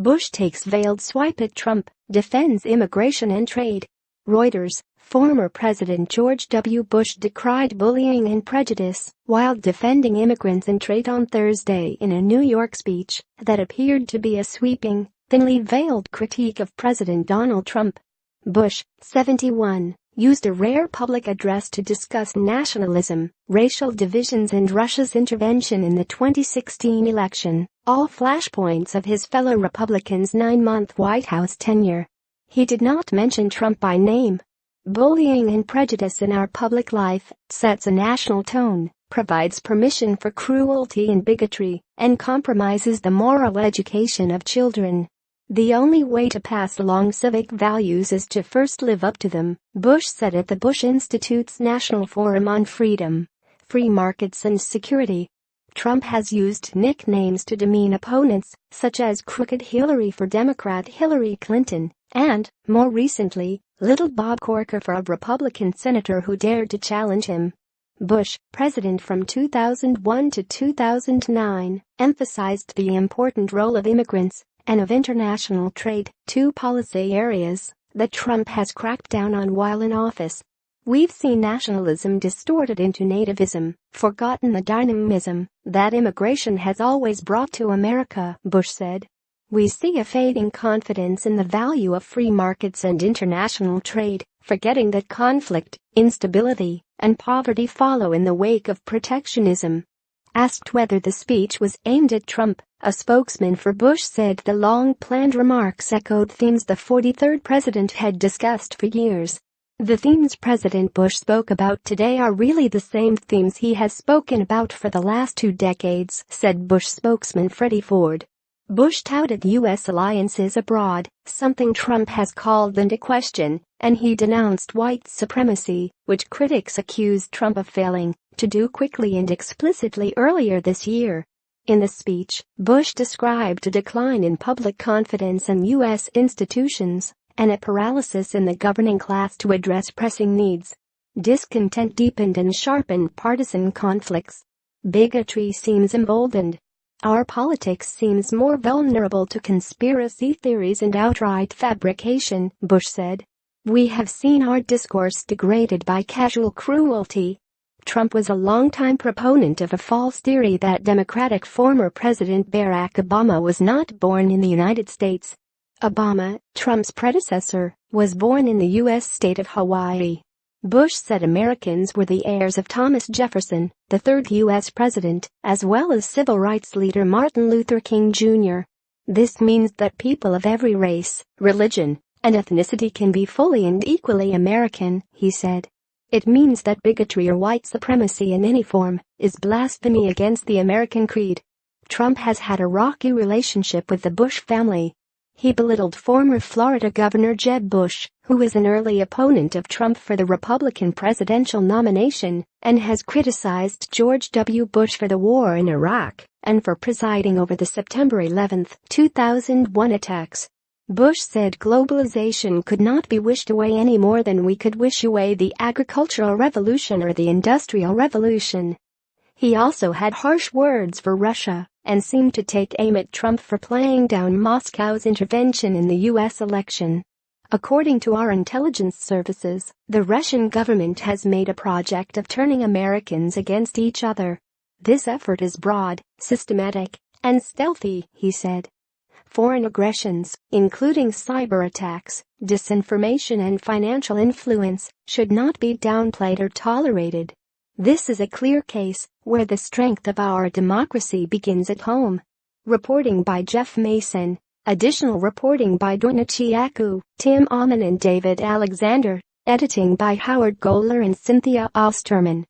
Bush takes veiled swipe at Trump, defends immigration and trade. Reuters. Former President George W. Bush decried bullying and prejudice while defending immigrants and trade on Thursday in a New York speech that appeared to be a sweeping, thinly veiled critique of President Donald Trump. Bush, 71, used a rare public address to discuss nationalism, racial divisions and Russia's intervention in the 2016 election, all flashpoints of his fellow Republicans' 9-month White House tenure. He did not mention Trump by name. Bullying and prejudice in our public life sets a national tone, provides permission for cruelty and bigotry, and compromises the moral education of children. The only way to pass along civic values is to first live up to them, Bush said at the Bush Institute's National Forum on Freedom, Free Markets and Security. Trump has used nicknames to demean opponents, such as Crooked Hillary for Democrat Hillary Clinton, and, more recently, Little Bob Corker for a Republican senator who dared to challenge him. Bush, president from 2001 to 2009, emphasized the important role of immigrants and of international trade, two policy areas that Trump has cracked down on while in office. We've seen nationalism distorted into nativism, forgotten the dynamism that immigration has always brought to America, Bush said. We see a fading confidence in the value of free markets and international trade, forgetting that conflict, instability, and poverty follow in the wake of protectionism. Asked whether the speech was aimed at Trump, a spokesman for Bush said the long-planned remarks echoed themes the 43rd president had discussed for years. The themes President Bush spoke about today are really the same themes he has spoken about for the last 2 decades, said Bush spokesman Freddie Ford. Bush touted U.S. alliances abroad, something Trump has called into question, and he denounced white supremacy, which critics accused Trump of failing to do quickly and explicitly earlier this year. In the speech, Bush described a decline in public confidence in U.S. institutions and a paralysis in the governing class to address pressing needs. Discontent deepened and sharpened partisan conflicts. Bigotry seems emboldened. Our politics seems more vulnerable to conspiracy theories and outright fabrication, Bush said. We have seen our discourse degraded by casual cruelty. Trump was a longtime proponent of a false theory that Democratic former President Barack Obama was not born in the United States. Obama, Trump's predecessor, was born in the U.S. state of Hawaii. Bush said Americans were the heirs of Thomas Jefferson, the third U.S. president, as well as civil rights leader Martin Luther King Jr. This means that people of every race, religion, and ethnicity can be fully and equally American, he said. It means that bigotry or white supremacy in any form is blasphemy against the American creed. Trump has had a rocky relationship with the Bush family. He belittled former Florida Governor Jeb Bush, who was an early opponent of Trump for the Republican presidential nomination, and has criticized George W. Bush for the war in Iraq and for presiding over the September 11, 2001 attacks. Bush said globalization could not be wished away any more than we could wish away the agricultural revolution or the industrial revolution. He also had harsh words for Russia and seemed to take aim at Trump for playing down Moscow's intervention in the U.S. election. According to our intelligence services, the Russian government has made a project of turning Americans against each other. This effort is broad, systematic, and stealthy, he said. Foreign aggressions, including cyber attacks, disinformation and financial influence, should not be downplayed or tolerated. This is a clear case where the strength of our democracy begins at home. Reporting by Jeff Mason. Additional reporting by Donna Chiaku, Tim Auman and David Alexander. Editing by Howard Goller and Cynthia Osterman.